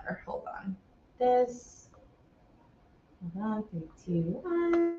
better. Hold on. This. Hold on. 3, 2, 1.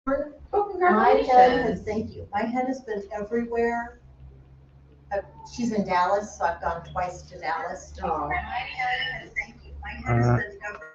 Oh, My head congratulations. has, thank you. My head has been everywhere. She's in Dallas, so I've gone twice to Dallas. Oh. My head has, thank you. My head has been everywhere.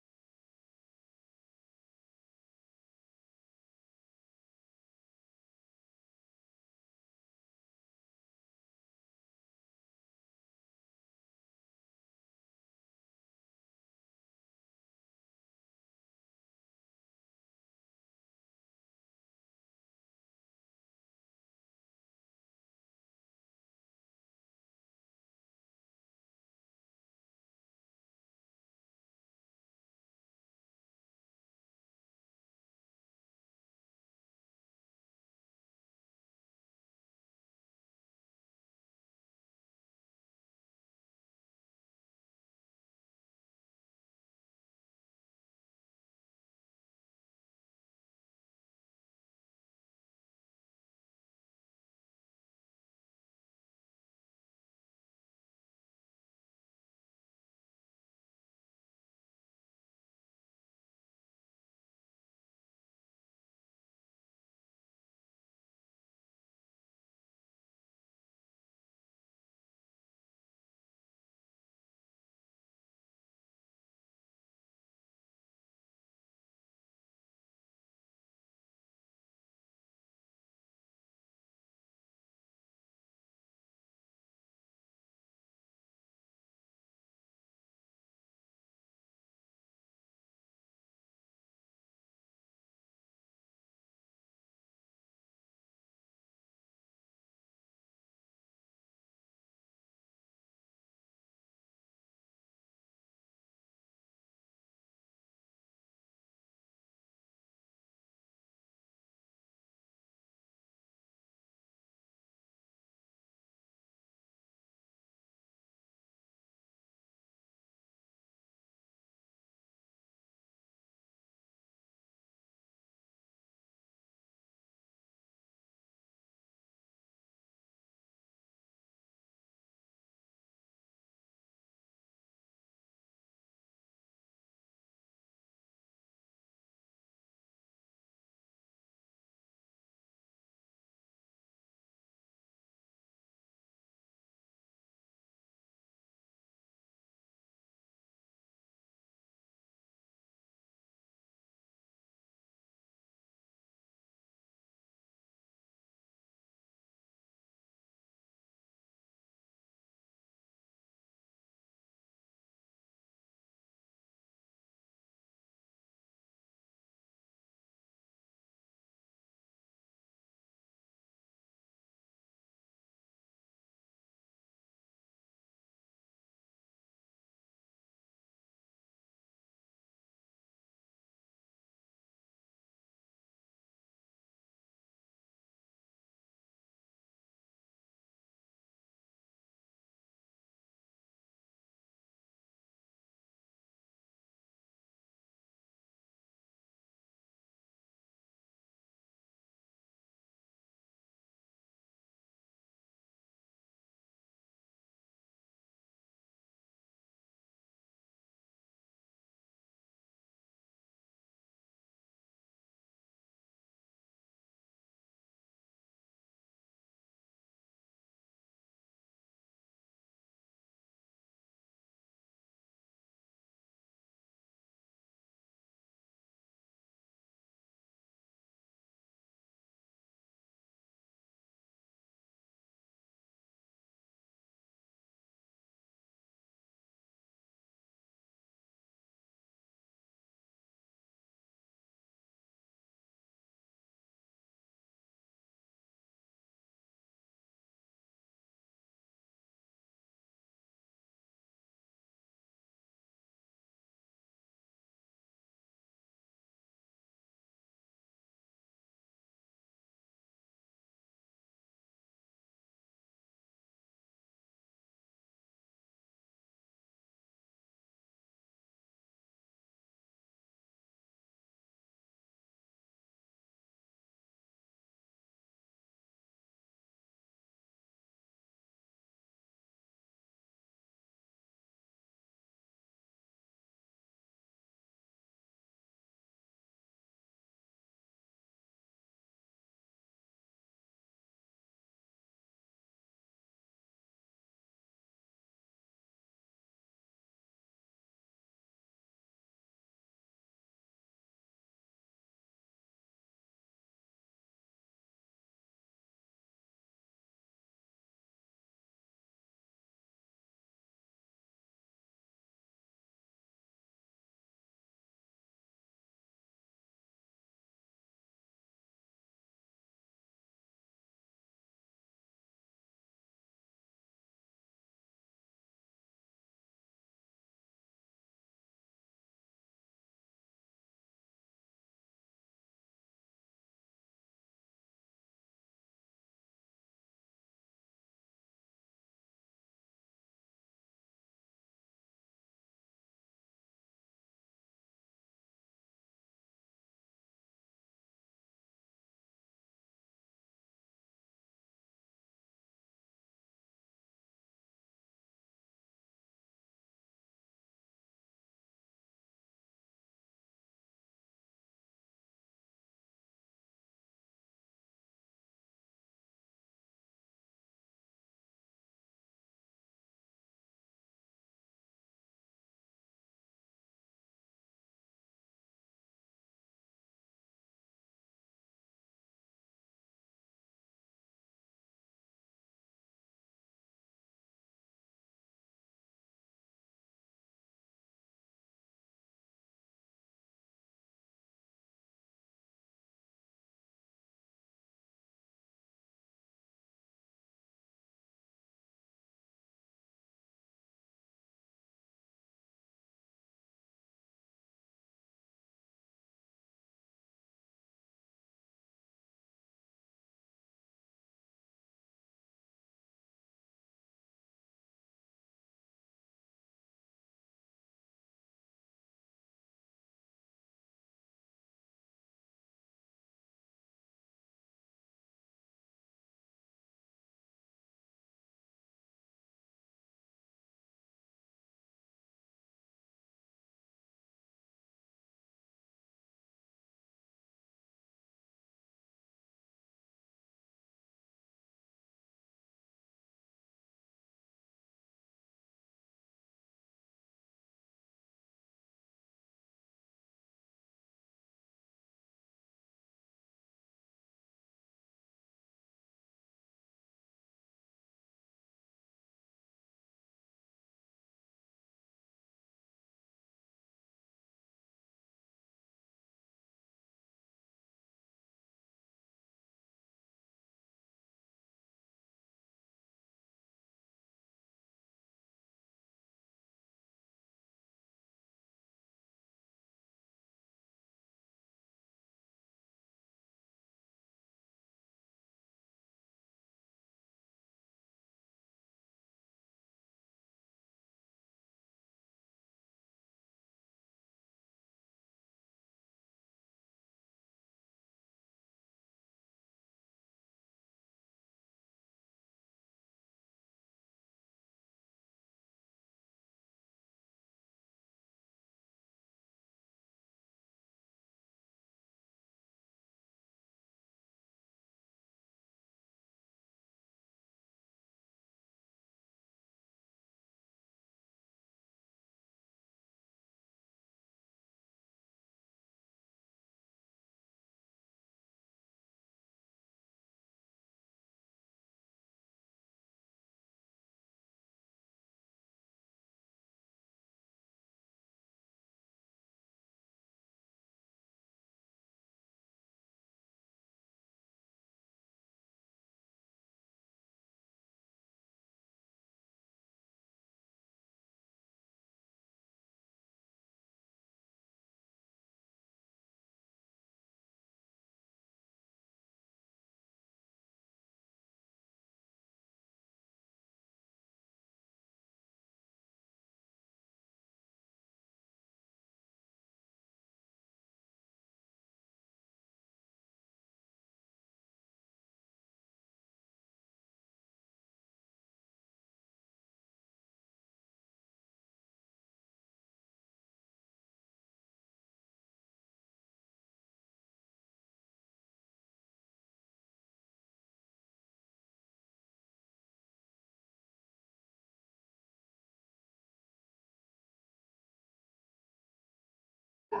Good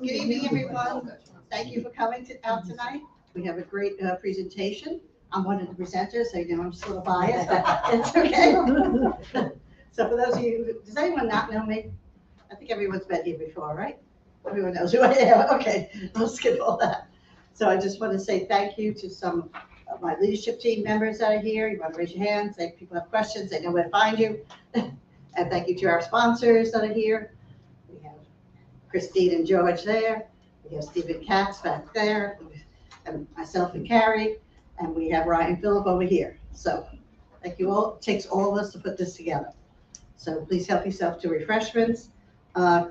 evening, everyone. Thank you for coming out tonight. We have a great presentation. I'm one of the presenters, so you know I'm just a little biased, but it's okay. So for those of you, does anyone not know me? I think everyone's been here before, right? Everyone knows who I am. Okay, I'll skip all that. So I just want to say thank you to some of my leadership team members that are here. You want to raise your hands, say if people have questions, they know where to find you. And thank you to our sponsors that are here. We have Christine and George there. We have Stephen Katz back there, and myself and Carrie, and we have Ryan Phillip over here. So thank you all. It takes all of us to put this together. So please help yourself to refreshments.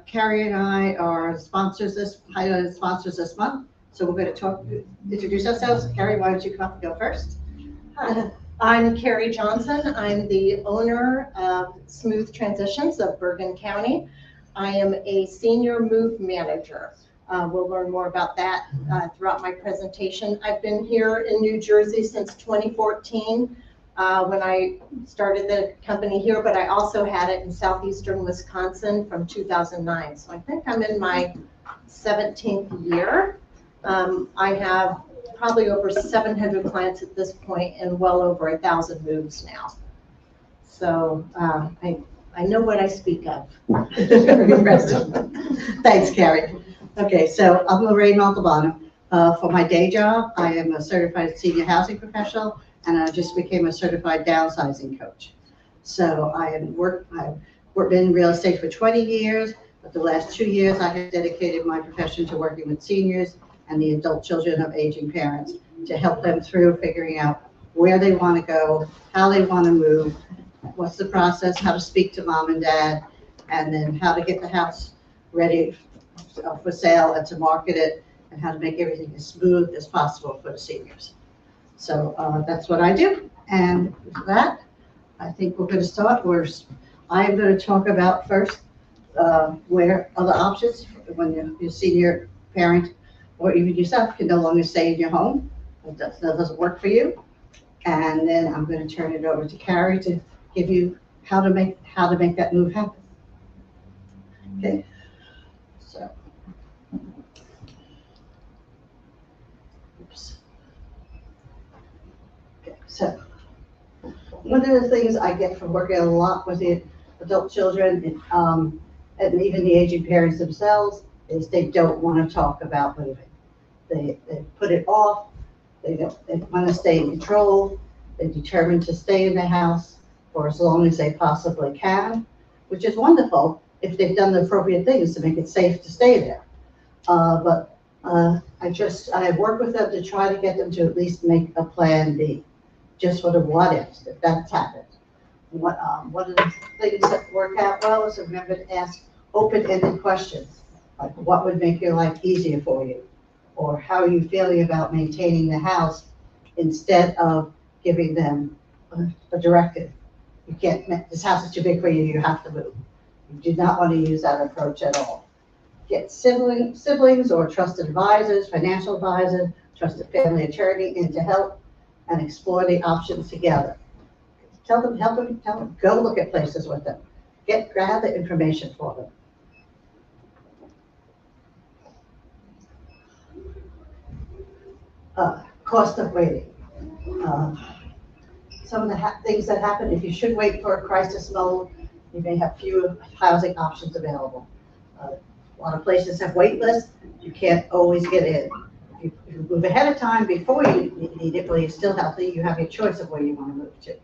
Carrie and I are sponsors highlighted sponsors this month. So we're going to introduce ourselves. Carrie, why don't you come go first? Hi, I'm Carrie Johnson. I'm the owner of Smooth Transitions of Bergen County. I am a senior move manager. We'll learn more about that throughout my presentation. I've been here in New Jersey since 2014 when I started the company here, but I also had it in southeastern Wisconsin from 2009. So I think I'm in my 17th year. I have probably over 700 clients at this point and well over 1,000 moves now. So I know what I speak of. Thanks, Carrie. Okay, so I'm Lorraine Montalbano. For my day job, I am a certified senior housing professional, and I just became a certified downsizing coach. So I've worked in real estate for 20 years, but the last 2 years I have dedicated my profession to working with seniors and the adult children of aging parents to help them through figuring out where they want to go, how they want to move, what's the process, how to speak to mom and dad, and then how to get the house ready for sale and to market it, and how to make everything as smooth as possible for the seniors. So that's what I do. And with that, I think we're going to start. I am going to talk about first where other options when you're a senior parent or even yourself can no longer stay in your home. That doesn't work for you. And then I'm going to turn it over to Carrie to give you how to make that move happen. Okay. So. Oops. Okay. So. One of the things I get from working a lot with the adult children and even the aging parents themselves is they don't want to talk about moving. They put it off. They want to stay in control. They're determined to stay in the house for as long as they possibly can, which is wonderful if they've done the appropriate things to make it safe to stay there. But I work with them to try to get them to at least make a plan B, just for the what ifs, if that's happened. One of the things that work out well is remember to ask open-ended questions, like what would make your life easier for you? Or how are you feeling about maintaining the house, instead of giving them a directive. You can't, this house is too big for you, you have to move. You do not want to use that approach at all. Get siblings or trusted advisors, financial advisors, trusted family attorney in to help and explore the options together. Help them, go look at places with them. Grab the information for them. Cost of waiting. Some of the things that happen, if you should wait for a crisis mode, you may have fewer housing options available. A lot of places have wait lists. You can't always get in. If you move ahead of time before you need it, while you're still healthy, you have a choice of where you want to move to.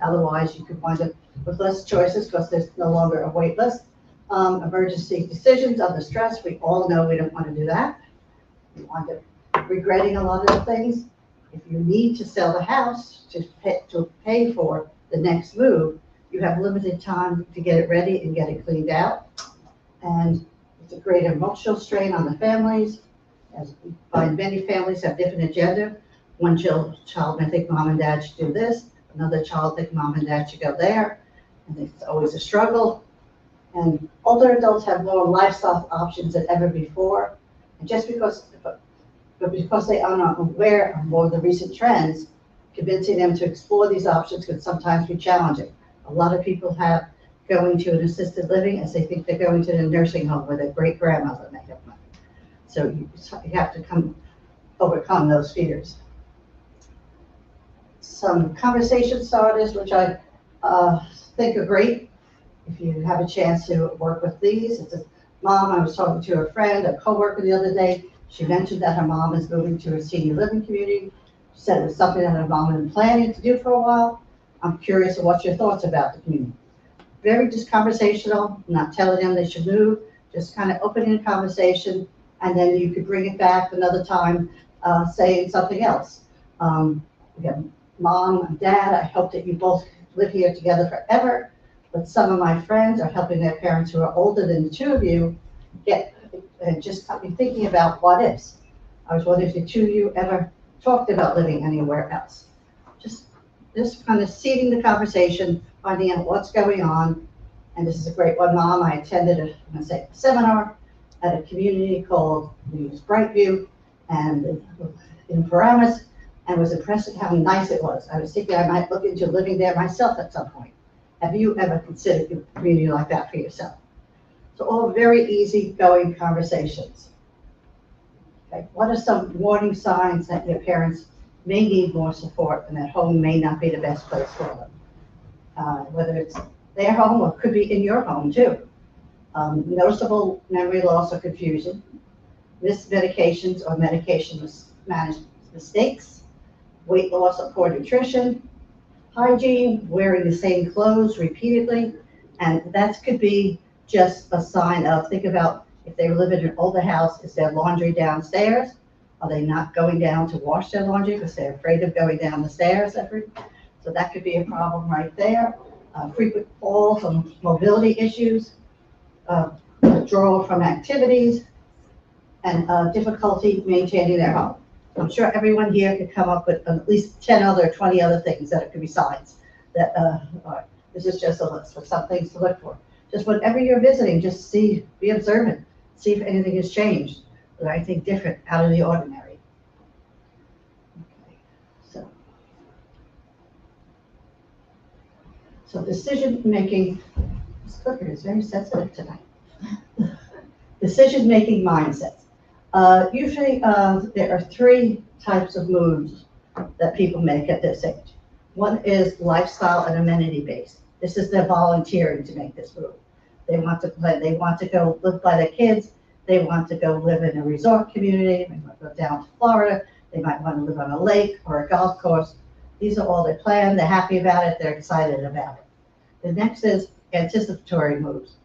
Otherwise, you could wind up with less choices because there's no longer a wait list. Emergency decisions under stress, we all know we don't want to do that. We wind up regretting a lot of the things. If you need to sell the house to pay for the next move, you have limited time to get it ready and get it cleaned out. And it's a great emotional strain on the families. As we find many families have different agenda. One child may think mom and dad should do this. Another child think mom and dad should go there. And it's always a struggle. And older adults have more lifestyle options than ever before. And just because they are not aware of more of the recent trends, convincing them to explore these options can sometimes be challenging. A lot of people have going to an assisted living as they think they're going to a nursing home where their great grandmother may have went. So you have to overcome those fears. Some conversation starters, which I think are great. If you have a chance to work with these, it's a mom. I was talking to a friend, a coworker the other day. She mentioned that her mom is moving to a senior living community. She said it was something that her mom had been planning to do for a while. I'm curious of what's your thoughts about the community. Very just conversational, not telling them they should move, just kind of opening a conversation, and then you could bring it back another time, saying something else. Again, Mom and Dad, I hope that you both live here together forever, but some of my friends are helping their parents who are older than the two of you get, and just got me thinking about what ifs. I was wondering if the two of you ever talked about living anywhere else. Just kind of seeding the conversation, finding out what's going on. And this is a great one, Mom. I attended a seminar at a community called Brightview and in Paramus, and was impressed at how nice it was. I was thinking I might look into living there myself at some point. Have you ever considered a community like that for yourself? So all very easy going conversations. Okay. What are some warning signs that your parents may need more support and that home may not be the best place for them? Whether it's their home or could be in your home too. Noticeable memory loss or confusion, missed medications or medication management mistakes, weight loss or poor nutrition, hygiene, wearing the same clothes repeatedly, and that could be just a sign of, think about if they live in an older house, is their laundry downstairs? Are they not going down to wash their laundry because they're afraid of going down the stairs so that could be a problem right there. Frequent falls and mobility issues, withdrawal from activities, and difficulty maintaining their home. I'm sure everyone here could come up with at least 10 other, 20 other things that it could be signs that this is just a list of some things to look for. Just whenever you're visiting, just be observant, see if anything has changed or anything different out of the ordinary. Okay, so decision making. This clicker is very sensitive tonight. Decision making mindsets. Usually there are three types of moves that people make at this age. One is lifestyle and amenity based. This is their volunteering to make this move. They want to play, they want to go live by their kids, they want to go live in a resort community, they want to go down to Florida, they might want to live on a lake or a golf course. These are all they plan, they're happy about it, they're excited about it. The next is anticipatory moves.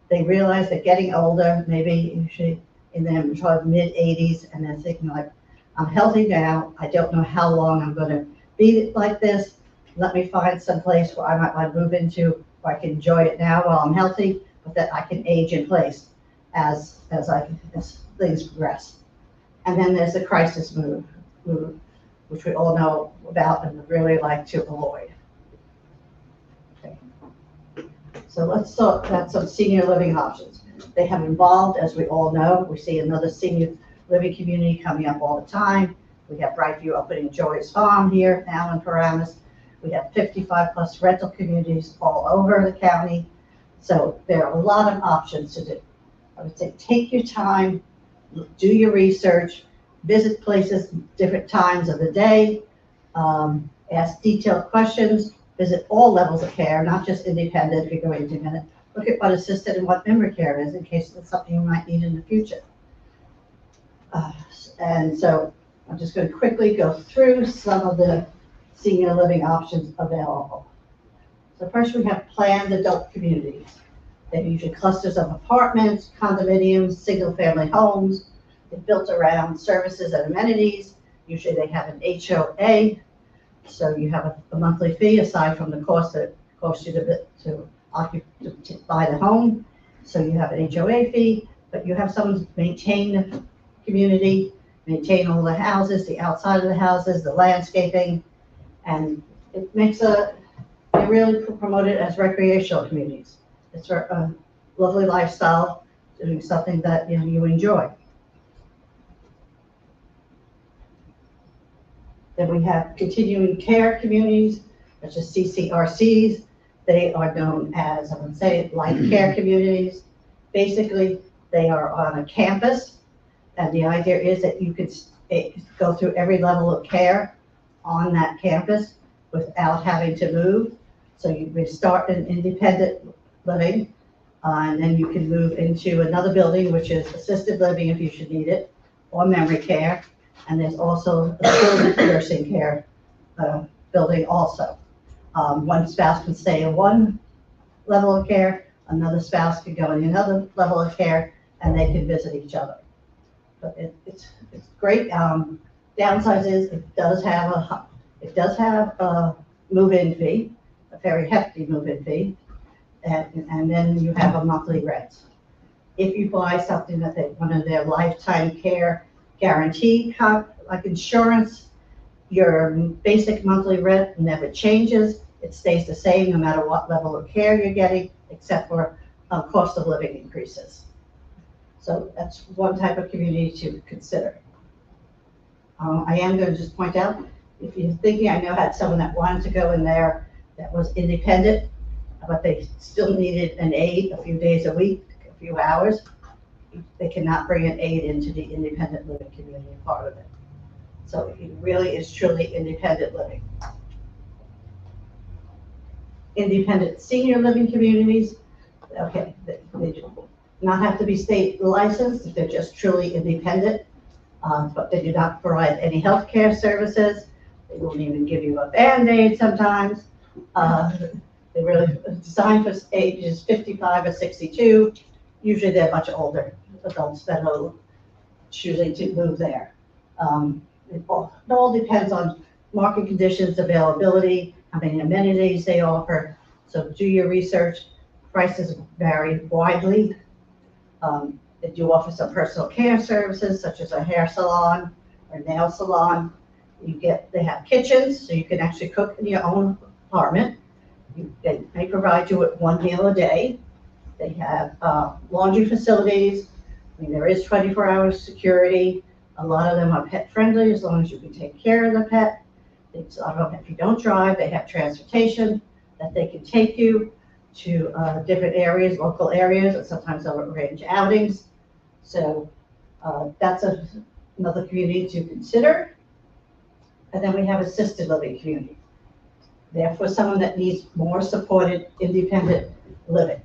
They realize they're getting older, maybe usually in their mid-80s, and they're thinking like, I'm healthy now, I don't know how long I'm going to be like this. Let me find some place where I might want to move into where I can enjoy it now while I'm healthy, but that I can age in place as things progress. And then there's the crisis move, which we all know about and would really like to avoid. Okay. So let's talk about some senior living options. They have evolved, as we all know. We see another senior living community coming up all the time. We have Brightview opening Joy's Farm here now in Paramus. We have 55 plus rental communities all over the county. So there are a lot of options to do. I would say take your time, do your research, visit places different times of the day, ask detailed questions, visit all levels of care, not just independent if you're going independent. Look at what assisted and what memory care is in case it's something you might need in the future. And so I'm just going to quickly go through some of the senior living options available. So first we have planned adult communities. They're usually clusters of apartments, condominiums, single family homes. They're built around services and amenities. Usually they have an HOA, so you have a monthly fee aside from the cost that it costs you to buy the home. So you have an HOA fee, but you have someone to maintain the community, maintain all the houses, the outside of the houses, the landscaping, and it makes they really promote it as recreational communities. It's a lovely lifestyle, doing something that you enjoy. Then we have continuing care communities, such as CCRCs. They are known as, I would say, life care communities. Basically, they are on a campus, and the idea is that you could go through every level of care on that campus without having to move. So you would start in independent living, and then you can move into another building, which is assisted living if you should need it, or memory care. And there's also a skilled nursing care building also. One spouse can stay in one level of care, another spouse can go in another level of care, and they can visit each other. But it's great. Downside is it does have a move-in fee, a very hefty move-in fee, and then you have a monthly rent. If you buy something that one of their lifetime care guarantee, like insurance, your basic monthly rent never changes. It stays the same no matter what level of care you're getting, except for cost of living increases. So that's one type of community to consider. I am going to just point out, if you're thinking, I know I had someone that wanted to go in there that was independent, but they still needed an aide a few days a week, a few hours. They cannot bring an aide into the independent living community part of it. So it really is truly independent living. Independent senior living communities, okay, they do not have to be state licensed if they're just truly independent, but they do not provide any health care services. They won't even give you a Band-Aid sometimes. They're really designed for ages 55 or 62. Usually they're much older adults that are choosing to move there. It all depends on market conditions, availability, how many amenities they offer. So do your research. Prices vary widely. They do offer some personal care services, such as a hair salon or nail salon. They have kitchens, so you can actually cook in your own apartment. They may provide you with one meal a day. They have laundry facilities. I mean, there is 24-hour security. A lot of them are pet friendly as long as you can take care of the pet. If you don't drive, they have transportation that they can take you to different areas, local areas, and sometimes they'll arrange outings. So that's another community to consider. And then we have assisted living community. They're for someone that needs more supported independent living.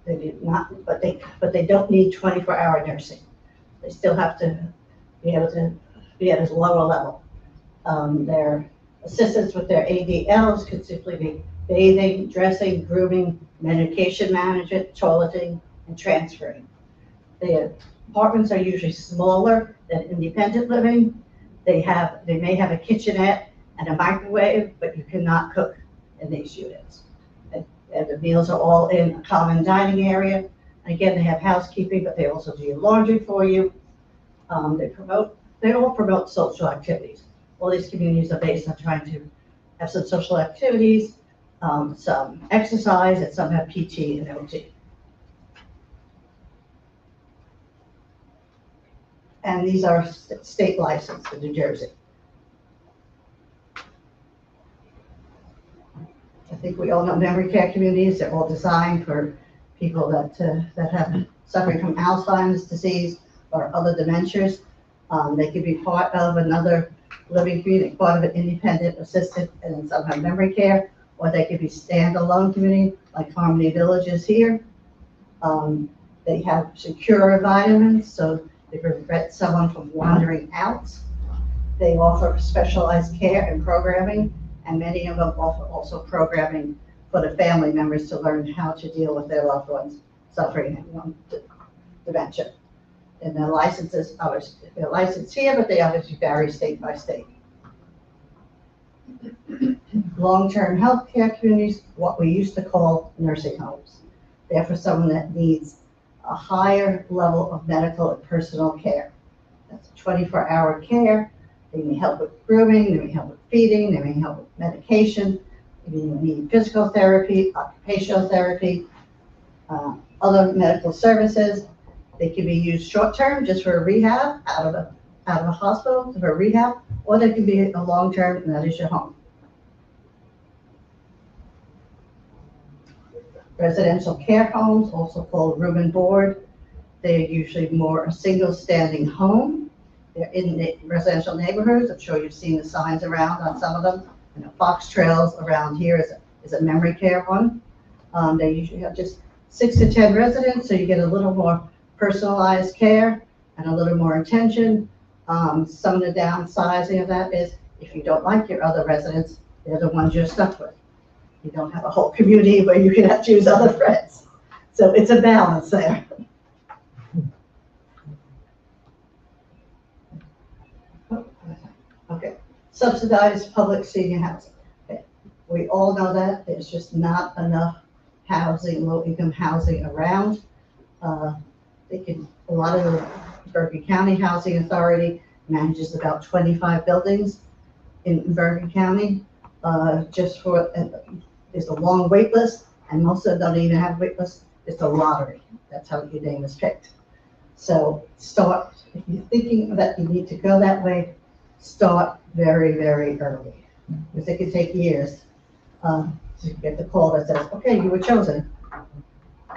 They do not, but they don't need 24-hour nursing. They still have to be able to be at a lower level. Their assistance with their ADLs could simply be bathing, dressing, grooming, medication management, toileting, and transferring. The apartments are usually smaller than independent living. They may have a kitchenette and a microwave, but you cannot cook in these units. And the meals are all in a common dining area. And again, they have housekeeping, but they also do your laundry for you. They all promote social activities. All these communities are based on trying to have some social activities, some exercise, and some have PT and OT. And these are state licensed in New Jersey. I think we all know memory care communities. They're all designed for people that have suffering from Alzheimer's disease or other dementias. They could be part of another living community, part of an independent, assisted, and some have memory care, or they could be standalone community like Harmony Villages here. They have secure environments, so they prevent someone from wandering out. They offer specialized care and programming, and many of them offer also programming for the family members to learn how to deal with their loved ones suffering from dementia. And their licenses, they're licensed here, but they obviously vary state by state. Long-term health care communities, what we used to call nursing homes. They're for someone that needs a higher level of medical and personal care. That's 24-hour care. They may help with grooming, they may help with feeding, they may help with medication, they may need physical therapy, occupational therapy, other medical services. They can be used short-term just for a rehab out of a hospital for a rehab, or they can be a long-term, and that is your home. residential care homes, also called room and board. They're usually more a single standing home. They're in residential neighborhoods. I'm sure you've seen the signs around on some of them. You know, Fox Trails around here is a memory care one. They usually have just 6 to 10 residents, so you get a little more personalized care and a little more attention. Some of the downsizing of that is if you don't like your other residents, they're the ones you're stuck with. You don't have a whole community where you can choose other friends. So it's a balance there. Okay, subsidized public senior housing. Okay. We all know that there's just not enough housing, low-income housing around. A lot of the Bergen County Housing Authority manages about 25 buildings in Bergen County. There's a long wait list, and most of them don't even have a wait list. It's a lottery. That's how your name is picked. So if you're thinking that you need to go that way, start very, very early, because it can take years to get the call that says, okay, you were chosen.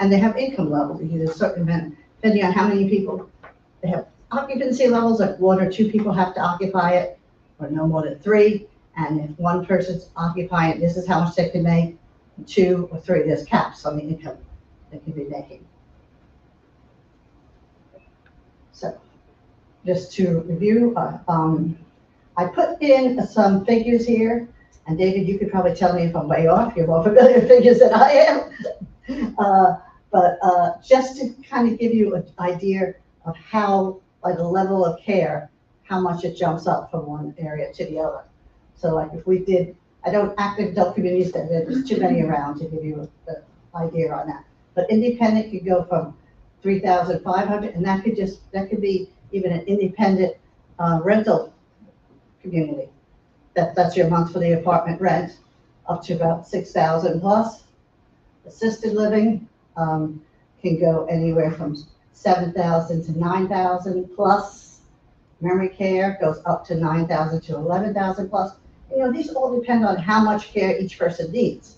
And they have income levels. You get a certain amount, depending on how many people, they have occupancy levels, like 1 or 2 people have to occupy it, or no more than 3. And if one person's occupying it, this is how much they can make. 2 or 3, there's caps on the income they can be making. So just to review, I put in some figures here, and David, you could probably tell me if I'm way off. You're more familiar with figures than I am. But just to kind of give you an idea of how, like the level of care, how much it jumps up from one area to the other. So like if we did, I don't active adult communities, there's too many around to give you an idea on that. But independent could go from 3,500, and that could be even an independent rental community. That's your month for the apartment rent, up to about 6,000 plus. Assisted living can go anywhere from 7,000 to 9,000 plus. Memory care goes up to 9,000 to 11,000 plus. You know, these all depend on how much care each person needs.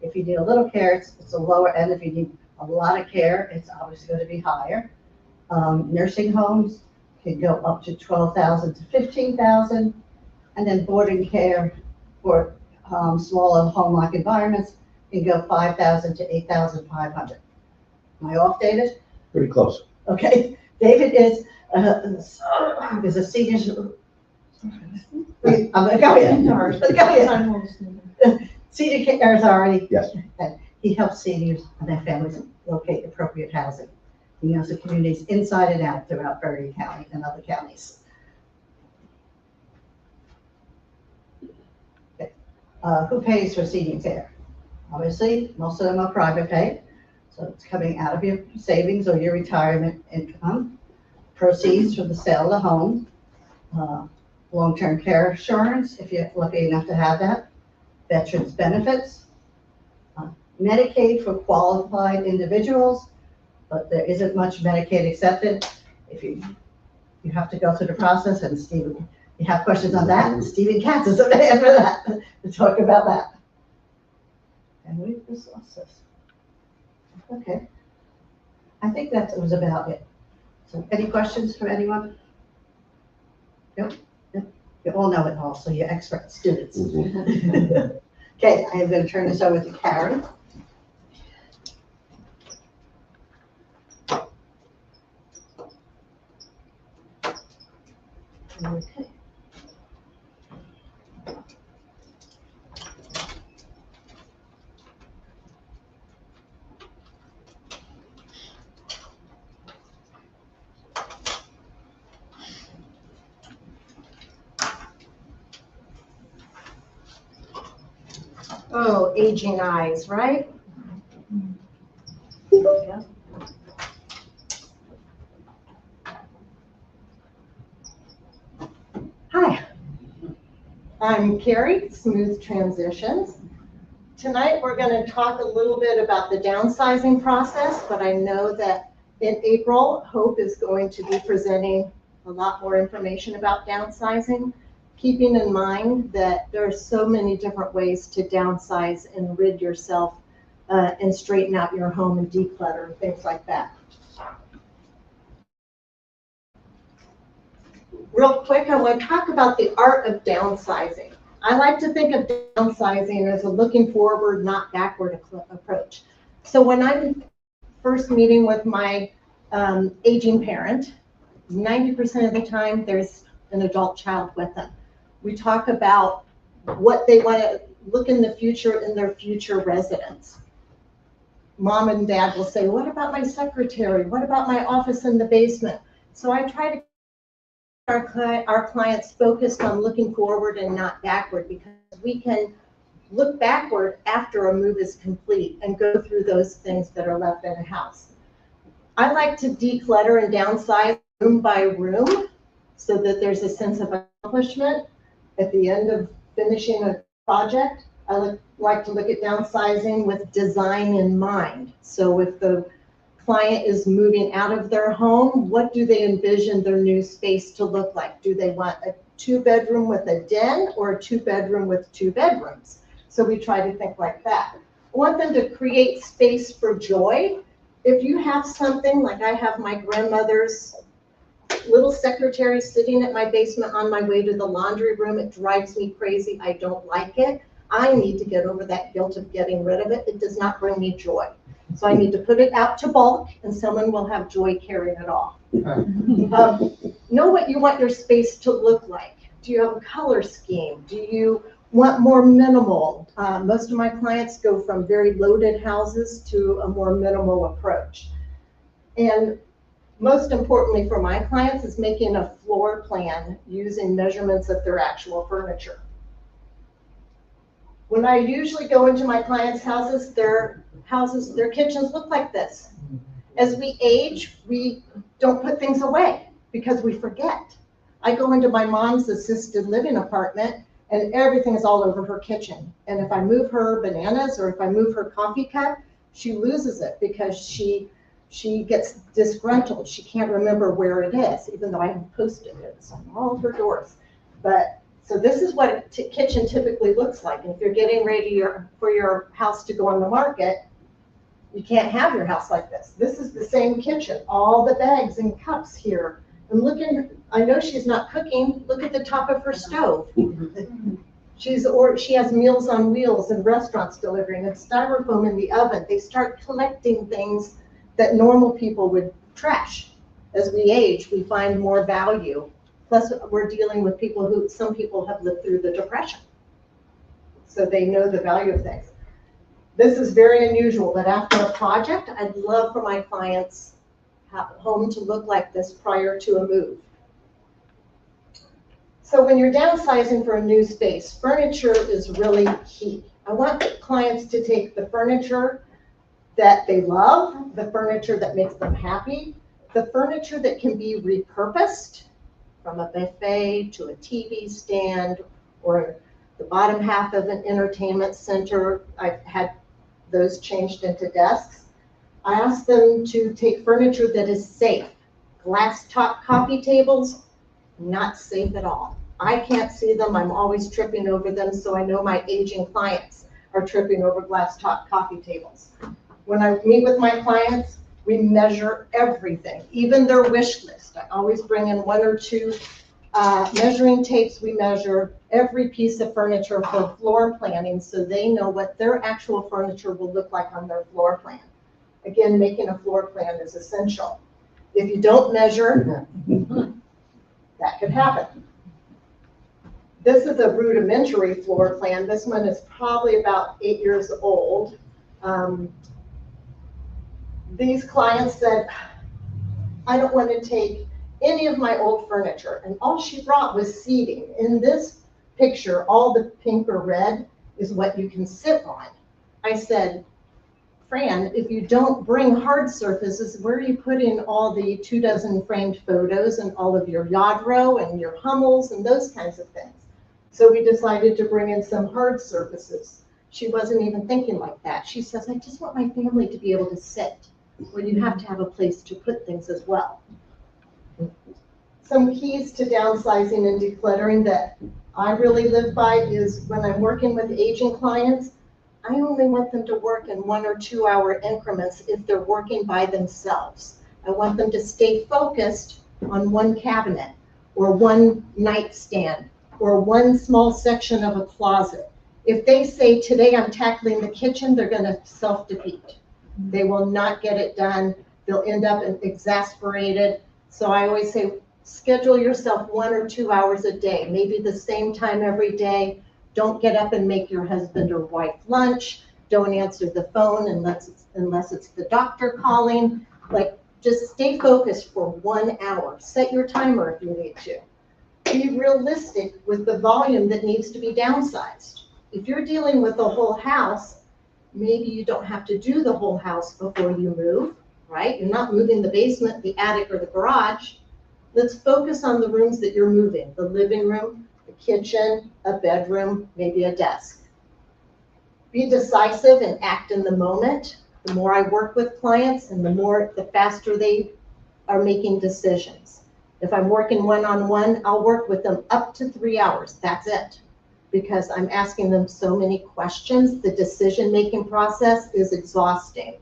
If you need a little care, it's a lower end. If you need a lot of care, it's obviously going to be higher. Nursing homes can go up to 12,000 to 15,000. And then boarding care for smaller home-like environments can go 5,000 to 8,500. Am I off, David? Pretty close. Okay. David is a senior. I'm gonna go in. Senior Care Authority. Yes. And he helps seniors and their families locate appropriate housing. He knows the communities inside and out throughout Bergen County and other counties. Okay. Who pays for senior care? Obviously, most of them are private pay. So it's coming out of your savings or your retirement income, proceeds from the sale of the home, long-term care insurance, if you're lucky enough to have that, veterans benefits, Medicaid for qualified individuals, but there isn't much Medicaid accepted. If you have to go through the process, and Stephen, you have questions on that, and Stephen Katz is there for that, to talk about that. And we just lost this. Okay. I think that was about it. So any questions from anyone? Nope. You all know it all, so you're expert students. Mhm. Okay, I am going to turn this over to Karen. Okay. Oh, aging eyes, right? Yeah. Hi, I'm Carrie, Smooth Transitions. Tonight, we're going to talk a little bit about the downsizing process, but I know that in April, Hope is going to be presenting a lot more information about downsizing, keeping in mind that there are so many different ways to downsize and rid yourself and straighten out your home and declutter and things like that. Real quick, I want to talk about the art of downsizing. I like to think of downsizing as a looking forward, not backward approach. So when I'm first meeting with my aging parent, 90% of the time there's an adult child with them. We talk about what they want to look in the future in their future residence. Mom and dad will say, what about my secretary? What about my office in the basement? So I try to our clients focused on looking forward and not backward, because we can look backward after a move is complete and go through those things that are left in a house. I like to declutter and downsize room by room so that there's a sense of accomplishment at the end of finishing a project. I like to look at downsizing with design in mind. So if the client is moving out of their home, what do they envision their new space to look like? Do they want a 2-bedroom with a den or a 2-bedroom with 2 bedrooms? So we try to think like that. I want them to create space for joy. If you have something like I have my grandmother's little secretary sitting at my basement on my way to the laundry room, it drives me crazy. I don't like it. I need to get over that guilt of getting rid of it. It does not bring me joy. So I need to put it out to bulk, and someone will have joy carrying it off. Know what you want your space to look like. Do you have a color scheme? Do you want more minimal? Most of my clients go from very loaded houses to a more minimal approach. And most importantly for my clients is making a floor plan using measurements of their actual furniture. When I usually go into my clients' houses, their kitchens look like this. As we age, we don't put things away because we forget. I go into my mom's assisted living apartment and everything is all over her kitchen. And if I move her bananas or if I move her coffee cup, she loses it because she gets disgruntled. She can't remember where it is, even though I have posted it on all of her doors. But so this is what a kitchen typically looks like. And if you're getting ready for your house to go on the market, you can't have your house like this. This is the same kitchen, all the bags and cups here. And I know she's not cooking. Look at the top of her stove. She has Meals on Wheels and restaurants delivering and styrofoam in the oven. They start collecting things that normal people would trash. As we age, we find more value. Plus, we're dealing with some people have lived through the Depression. So they know the value of things. This is very unusual, but after a project, I'd love for my clients' home to look like this prior to a move. So when you're downsizing for a new space, furniture is really key. I want clients to take the furniture that they love, the furniture that makes them happy, the furniture that can be repurposed, from a buffet to a TV stand or the bottom half of an entertainment center. I've had those changed into desks. I ask them to take furniture that is safe. Glass top coffee tables, not safe at all. I can't see them. I'm always tripping over them, so I know my aging clients are tripping over glass top coffee tables. When I meet with my clients, we measure everything, even their wish list. I always bring in 1 or 2 measuring tapes. We measure every piece of furniture for floor planning so they know what their actual furniture will look like on their floor plan. Again, making a floor plan is essential. If you don't measure, that could happen. This is a rudimentary floor plan. This one is probably about 8 years old. These clients said, I don't want to take any of my old furniture. And all she brought was seating. In this picture, all the pink or red is what you can sit on. I said, Fran, if you don't bring hard surfaces, where are you putting all the 24 framed photos and all of your Yadro and your Hummels and those kinds of things? So we decided to bring in some hard surfaces. She wasn't even thinking like that. She says, I just want my family to be able to sit. Well, you have to have a place to put things as well. Some keys to downsizing and decluttering that I really live by is when I'm working with aging clients, I only want them to work in 1 or 2 hour increments if they're working by themselves. I want them to stay focused on one cabinet or one nightstand or one small section of a closet. If they say, today I'm tackling the kitchen, they're gonna self-defeat. They will not get it done. They'll end up exasperated. So I always say, schedule yourself 1 or 2 hours a day, maybe the same time every day. Don't get up and make your husband or wife lunch. Don't answer the phone unless it's the doctor calling. Like, just stay focused for 1 hour. Set your timer if you need to. Be realistic with the volume that needs to be downsized. If you're dealing with the whole house, maybe you don't have to do the whole house before you move, right? You're not moving the basement, the attic, or the garage. Let's focus on the rooms that you're moving: the living room, the kitchen, a bedroom, maybe a desk. Be decisive and act in the moment. The more I work with clients and the faster they are making decisions. If I'm working one-on-one, I'll work with them up to 3 hours. That's it. Because I'm asking them so many questions, the decision-making process is exhausting.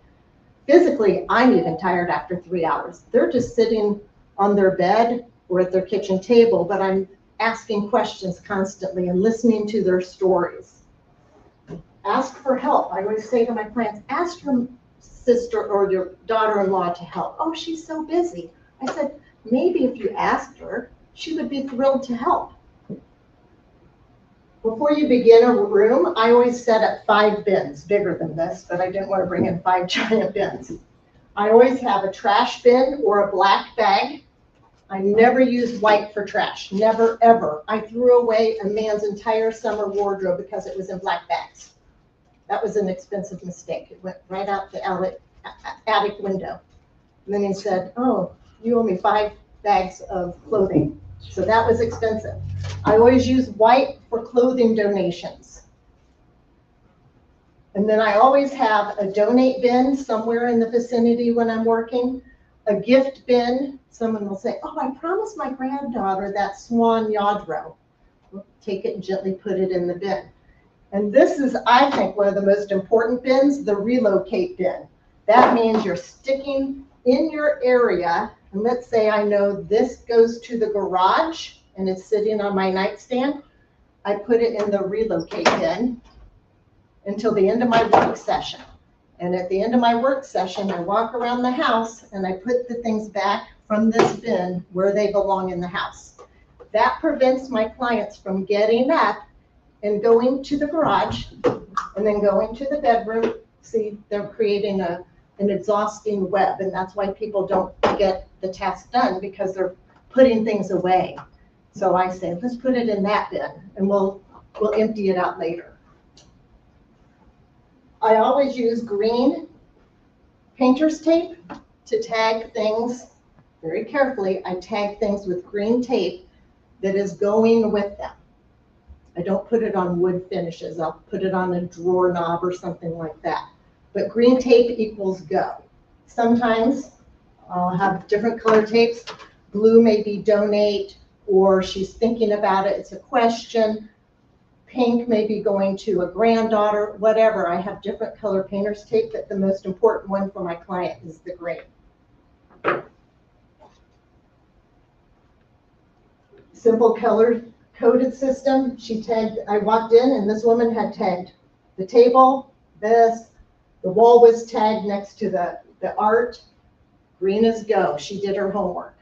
Physically, I'm even tired after 3 hours. They're just sitting on their bed or at their kitchen table, but I'm asking questions constantly and listening to their stories. Ask for help. I always say to my clients, ask your sister or your daughter-in-law to help. Oh, she's so busy. I said, maybe if you asked her, she would be thrilled to help. Before you begin a room, I always set up 5 bins, bigger than this, but I didn't want to bring in 5 giant bins. I always have a trash bin or a black bag. I never use white for trash, never, ever. I threw away a man's entire summer wardrobe because it was in black bags. That was an expensive mistake. It went right out the attic window. And then he said, oh, you owe me 5 bags of clothing. So that was expensive. I always use white for clothing donations. And then I always have a donate bin somewhere in the vicinity when I'm working, a gift bin. Someone will say, oh, I promised my granddaughter that swan yadro. We'll take it and gently put it in the bin. And this is, I think, one of the most important bins, the relocate bin. That means you're sticking in your area. And let's say I know this goes to the garage and it's sitting on my nightstand. I put it in the relocate bin until the end of my work session. And at the end of my work session, I walk around the house and I put the things back from this bin where they belong in the house. That prevents my clients from getting up and going to the garage and then going to the bedroom. See, they're creating an exhausting web, and that's why people don't get the task done, because they're putting things away. So I say, let's put it in that bin and we'll empty it out later. I always use green painter's tape to tag things very carefully. I tag things with green tape that is going with them. I don't put it on wood finishes. I'll put it on a drawer knob or something like that. But green tape equals go. Sometimes I'll have different color tapes. Blue may be donate, or she's thinking about it, it's a question. Pink may be going to a granddaughter, whatever. I have different color painter's tape, but the most important one for my client is the green. Simple color coded system. I walked in and this woman had tagged the table, the wall was tagged next to the art. Green is go. She did her homework.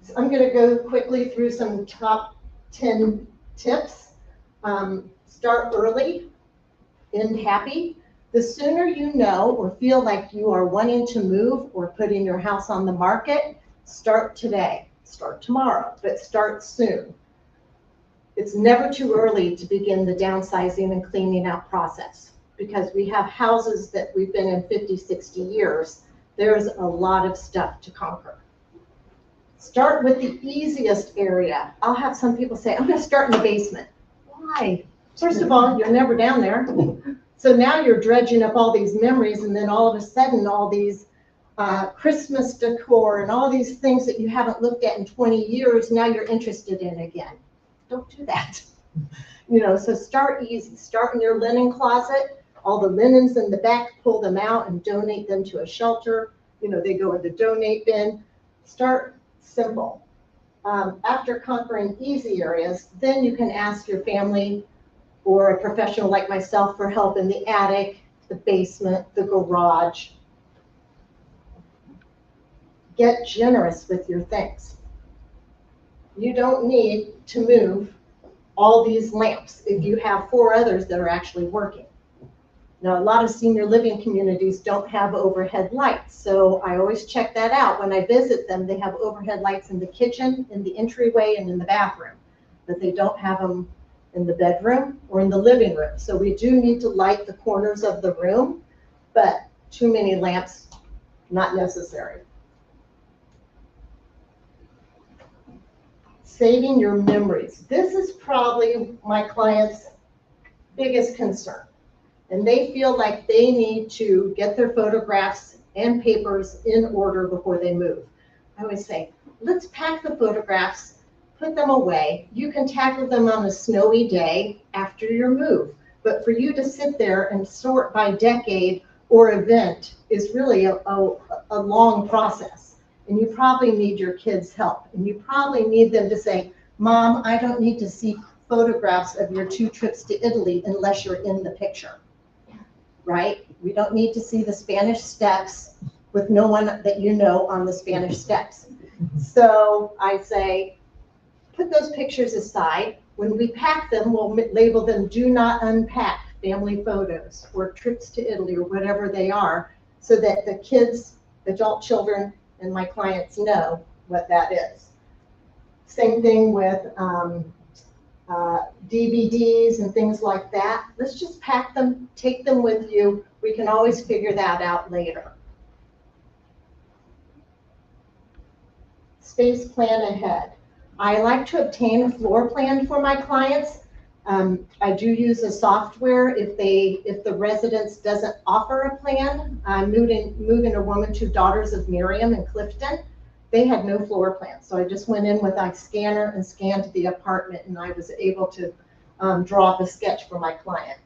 So I'm going to go quickly through some top 10 tips. Start early, end happy. The sooner you know or feel like you are wanting to move or putting your house on the market, start today. Start tomorrow, but start soon. It's never too early to begin the downsizing and cleaning out process, because we have houses that we've been in 50, 60 years. There's a lot of stuff to conquer. Start with the easiest area. I'll have some people say, I'm going to start in the basement. Why? First of all, you're never down there. So now you're dredging up all these memories, and then all of a sudden, all these Christmas decor and all these things that you haven't looked at in 20 years, now you're interested in again. Don't do that. So start easy. Start in your linen closet. All the linens in the back, pull them out and donate them to a shelter. They go in the donate bin. Start simple. After conquering easy areas, then you can ask your family or a professional like myself for help in the attic, the basement, the garage. Get generous with your things. You don't need to move all these lamps if you have 4 others that are actually working. Now, a lot of senior living communities don't have overhead lights, so I always check that out. When I visit them, they have overhead lights in the kitchen, in the entryway, and in the bathroom, but they don't have them in the bedroom or in the living room. So we do need to light the corners of the room, but too many lamps, not necessary. Saving your memories. This is probably my client's biggest concern. And they feel like they need to get their photographs and papers in order before they move. I always say, let's pack the photographs, put them away. You can tackle them on a snowy day after your move. But for you to sit there and sort by decade or event is really a long process. And you probably need your kids' help. And you probably need them to say, Mom, I don't need to see photographs of your 2 trips to Italy unless you're in the picture. Right? We don't need to see the Spanish Steps with no one that you know on the Spanish Steps. So I say, put those pictures aside. When we pack them, we'll label them do not unpack family photos or trips to Italy or whatever they are, so that the kids, adult children, and my clients know what that is. Same thing with DVDs and things like that. Let's just pack them, take them with you. We can always figure that out later. Space plan ahead. I like to obtain a floor plan for my clients. I do use a software if the residence doesn't offer a plan. I'm moving a woman to Daughters of Miriam in Clifton. They had no floor plan, so I just went in with my scanner and scanned the apartment, and I was able to draw up a sketch for my client.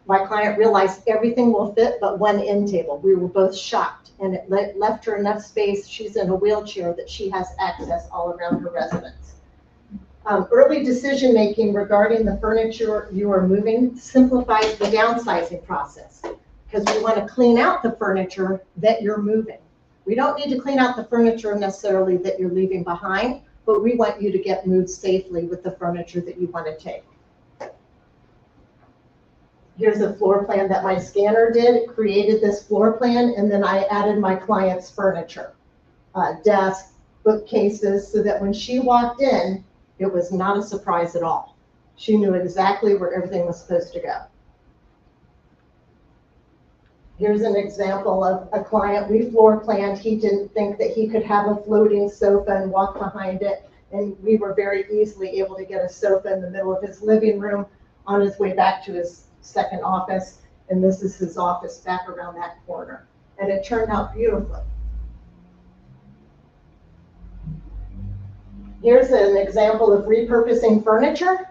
My client realized everything will fit but one end table. We were both shocked, and it left her enough space. She's in a wheelchair that she has access all around her residence. Early decision-making regarding the furniture you are moving simplifies the downsizing process, because we want to clean out the furniture that you're moving. We don't need to clean out the furniture necessarily that you're leaving behind, but we want you to get moved safely with the furniture that you want to take. Here's a floor plan that my scanner did. It created this floor plan, and then I added my client's furniture, desk, bookcases, so that when she walked in, it was not a surprise at all. She knew exactly where everything was supposed to go. Here's an example of a client we floor planned. He didn't think that he could have a floating sofa and walk behind it. And we were very easily able to get a sofa in the middle of his living room on his way back to his second office. And this is his office back around that corner. And it turned out beautifully. Here's an example of repurposing furniture.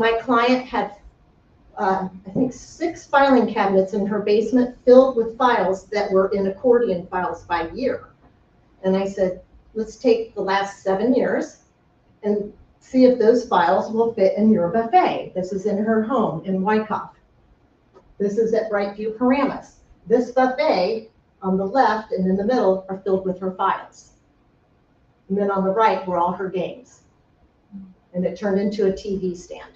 My client had I think 6 filing cabinets in her basement filled with files that were in accordion files by year. And I said, let's take the last 7 years and see if those files will fit in your buffet. This is in her home in Wyckoff. This is at Brightview Paramus. This buffet on the left and in the middle are filled with her files. And then on the right were all her games. And it turned into a TV stand.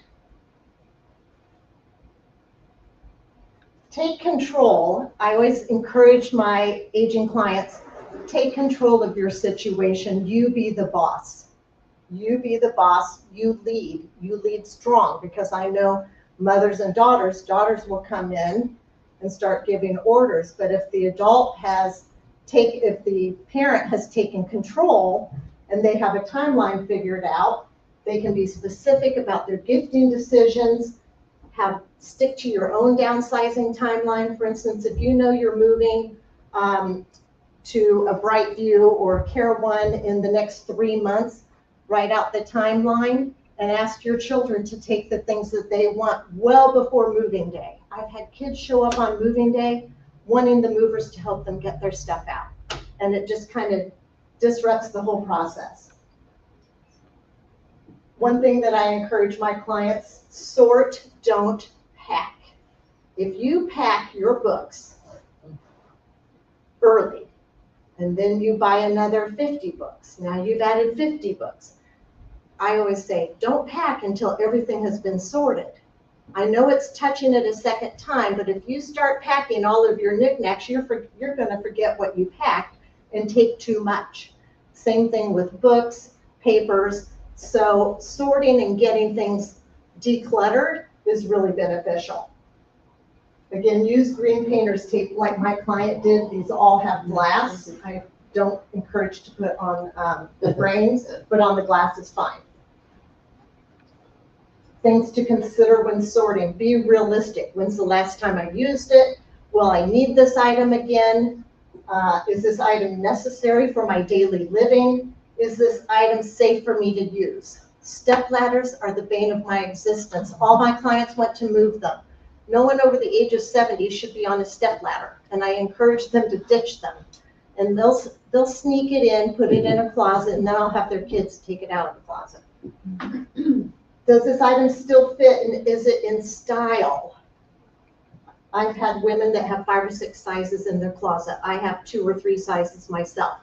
Take control. I always encourage my aging clients, take control of your situation. You be the boss. You be the boss. You lead strong, because I know mothers and daughters will come in and start giving orders. But if the if the parent has taken control and they have a timeline figured out, they can be specific about their gifting decisions, stick to your own downsizing timeline. For instance, if you know you're moving to a Brightview or Care One in the next 3 months, write out the timeline and ask your children to take the things that they want well before moving day. I've had kids show up on moving day wanting the movers to help them get their stuff out. And it just kind of disrupts the whole process. One thing that I encourage my clients, sort, don't pack. If you pack your books early, and then you buy another 50 books, now you've added 50 books. I always say, don't pack until everything has been sorted. I know it's touching it a second time, but if you start packing all of your knickknacks, you're going to forget what you packed and take too much. Same thing with books, papers. So sorting and getting things decluttered is really beneficial. Again, use green painter's tape like my client did. These all have glass. I don't encourage to put on the frames, but on the glass is fine. Things to consider when sorting. Be realistic. When's the last time I used it? Will I need this item again? Is this item necessary for my daily living? Is this item safe for me to use? Step ladders are the bane of my existence. All my clients want to move them. No one over the age of 70 should be on a step ladder, and I encourage them to ditch them. And they'll sneak it in, put it in a closet, and then I'll have their kids take it out of the closet. Does this item still fit, and is it in style? I've had women that have 5 or 6 sizes in their closet. I have 2 or 3 sizes myself.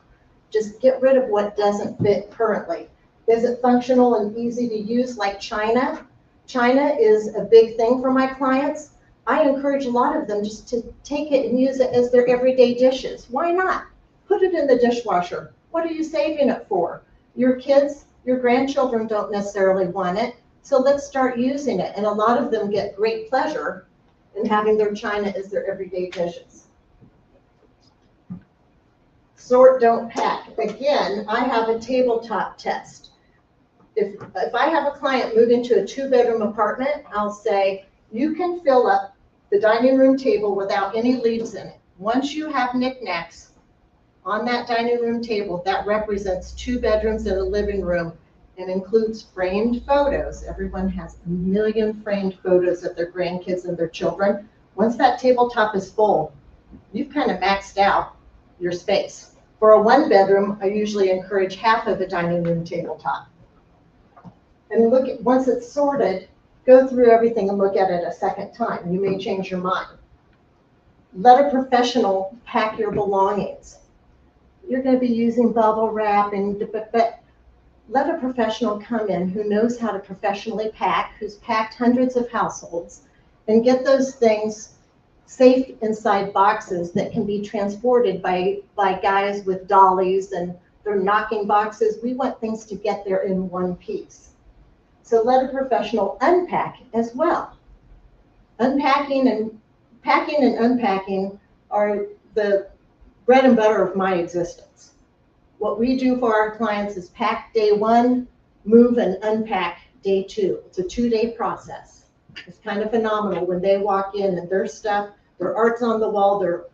Just get rid of what doesn't fit currently. Is it functional and easy to use like China? China is a big thing for my clients. I encourage a lot of them just to take it and use it as their everyday dishes. Why not? Put it in the dishwasher. What are you saving it for? Your kids, your grandchildren don't necessarily want it, so let's start using it. And a lot of them get great pleasure in having their china as their everyday dishes. Sort, don't pack. Again, I have a tabletop test. If I have a client move into a 2-bedroom apartment, I'll say, you can fill up the dining room table without any leaves in it. Once you have knickknacks on that dining room table, that represents 2 bedrooms and a living room and includes framed photos. Everyone has a million framed photos of their grandkids and their children. Once that tabletop is full, you've kind of maxed out your space. For a 1-bedroom, I usually encourage half of a dining room tabletop. And look at, once it's sorted, go through everything and look at it a second time. You may change your mind. Let a professional pack your belongings. You're going to be using bubble wrap, but let a professional come in who knows how to professionally pack, who's packed hundreds of households, and get those things safe inside boxes that can be transported by guys with dollies, and they're knocking boxes. We want things to get there in one piece. So let a professional unpack as well. Unpacking and packing and unpacking are the bread and butter of my existence. What we do for our clients is pack day 1, move and unpack day 2. It's a 2-day process. It's kind of phenomenal when they walk in and their stuff, their art's on the wall, their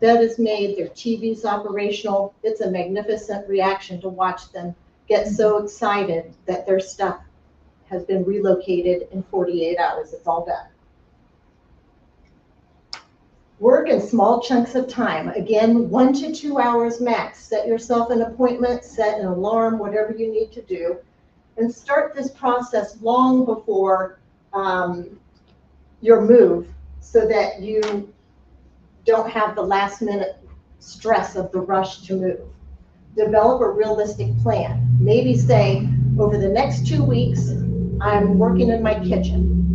bed is made, their TV's operational. It's a magnificent reaction to watch them get so excited that their stuff has been relocated in 48 hours. It's all done. Work in small chunks of time. Again, 1 to 2 hours max. Set yourself an appointment, set an alarm, whatever you need to do, and start this process long before your move so that you don't have the last minute stress of the rush to move. Develop a realistic plan. Maybe say, over the next 2 weeks, I'm working in my kitchen.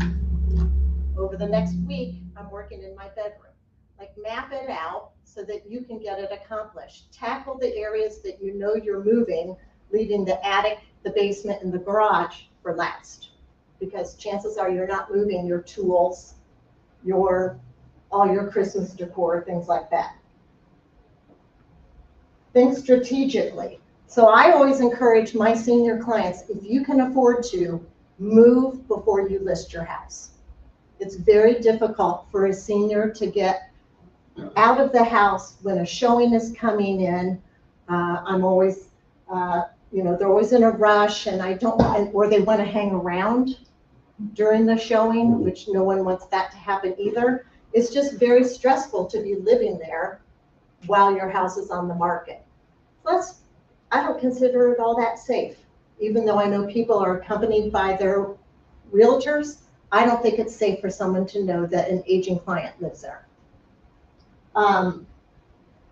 Over the next week, I'm working in my bedroom. Like, map it out so that you can get it accomplished. Tackle the areas that you know you're moving, leaving the attic, the basement, and the garage for last. Because chances are you're not moving your tools, all your Christmas decor, things like that. Think strategically. So I always encourage my senior clients, if you can afford to, move before you list your house. It's very difficult for a senior to get out of the house when a showing is coming in. I'm always they're always in a rush and or they want to hang around during the showing, which no one wants that to happen either. It's just very stressful to be living there while your house is on the market. Plus, I don't consider it all that safe. Even though I know people are accompanied by their realtors, I don't think it's safe for someone to know that an aging client lives there.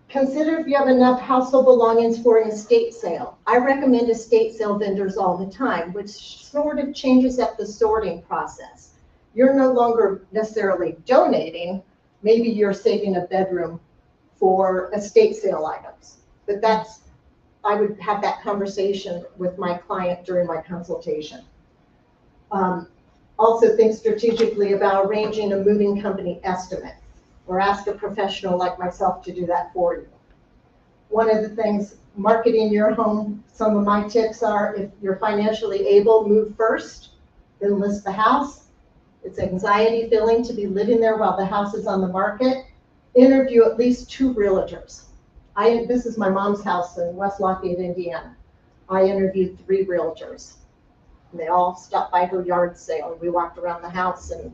Consider if you have enough household belongings for an estate sale. I recommend estate sale vendors all the time, which sort of changes up the sorting process. You're no longer necessarily donating. Maybe you're saving a bedroom for estate sale items. But I would have that conversation with my client during my consultation. Also think strategically about arranging a moving company estimate, or ask a professional like myself to do that for you. One of the things, marketing your home, some of my tips are, if you're financially able, move first, then list the house. It's anxiety feeling to be living there while the house is on the market. Interview at least 2 realtors. This is my mom's house in West Lafayette, Indiana. I interviewed 3 realtors. And they all stopped by her yard sale. We walked around the house, and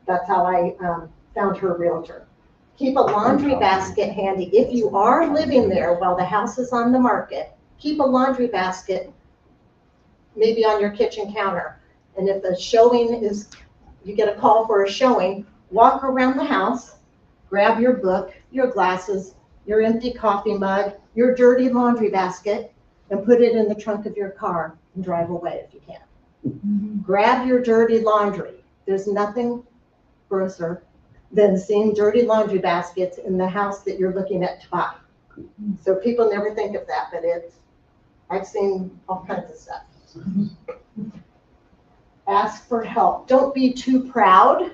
that's how I found her realtor. Keep a laundry basket handy. If you are living there while the house is on the market, keep a laundry basket maybe on your kitchen counter. And if the showing is, you get a call for a showing, walk around the house, grab your book, your glasses, your empty coffee mug, your dirty laundry basket, and put it in the trunk of your car and drive away if you can. Grab your dirty laundry. There's nothing grosser than seeing dirty laundry baskets in the house that you're looking at to buy. So people never think of that, but I've seen all kinds of stuff. Ask for help. Don't be too proud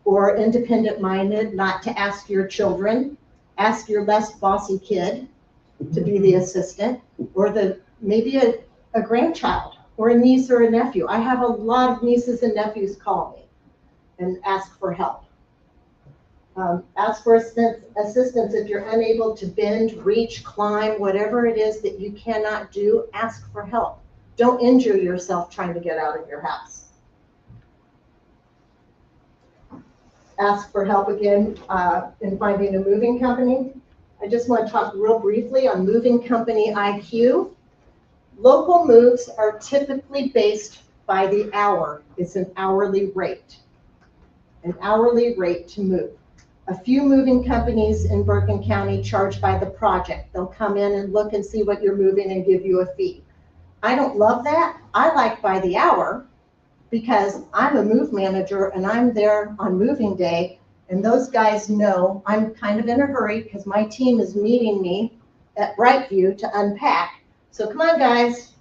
or independent-minded not to ask your children. Ask your less bossy kid to be the assistant, or maybe a grandchild or a niece or a nephew. I have a lot of nieces and nephews call me and ask for help. Ask for assistance if you're unable to bend, reach, climb, whatever it is that you cannot do, ask for help. Don't injure yourself trying to get out of your house. Ask for help again in finding a moving company. I just want to talk real briefly on moving company IQ. Local moves are typically based by the hour. It's an hourly rate to move. A few moving companies in Bergen County charge by the project. They'll come in and look and see what you're moving and give you a fee. I don't love that. I like by the hour because I'm a move manager and I'm there on moving day, and those guys know I'm kind of in a hurry because my team is meeting me at Brightview to unpack. So come on, guys.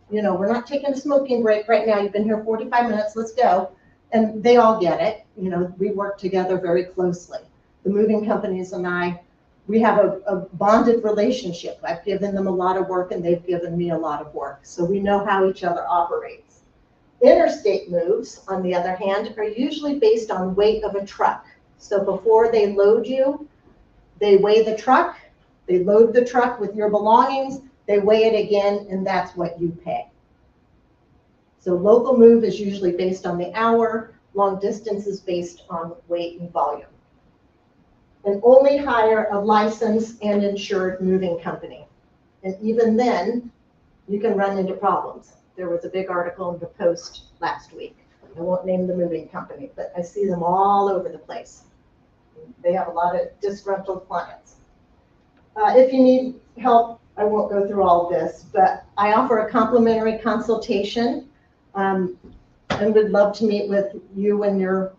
We're not taking a smoking break right now. You've been here 45 minutes. Let's go. And they all get it. We work together very closely. The moving companies and I, we have a bonded relationship. I've given them a lot of work and they've given me a lot of work. So we know how each other operates. Interstate moves, on the other hand, are usually based on weight of a truck. So before they load you, they weigh the truck, they load the truck with your belongings, they weigh it again, and that's what you pay. So local move is usually based on the hour, long distance is based on weight and volume. And only hire a licensed and insured moving company. And even then, you can run into problems. There was a big article in the Post last week. I won't name the moving company, but I see them all over the place. They have a lot of disgruntled clients. If you need help, I won't go through all of this, but I offer a complimentary consultation and would love to meet with you and your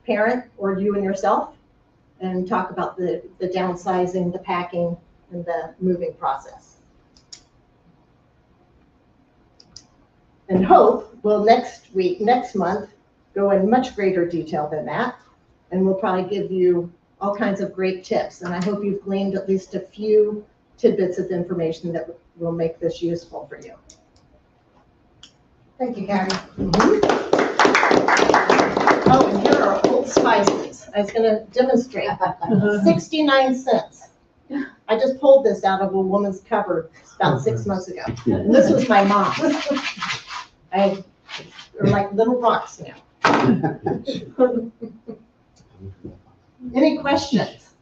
parent or you and yourself and talk about the downsizing, the packing, and the moving process. And Hope will next month, go in much greater detail than that. And we'll probably give you all kinds of great tips. And I hope you've gleaned at least a few tidbits of information that will make this useful for you. Thank you, Karen. Oh, and here are Old Spices. I was going to demonstrate. 69 cents. I just pulled this out of a woman's cupboard about 6 months ago. And this was my mom's. They're like little rocks now. Any questions?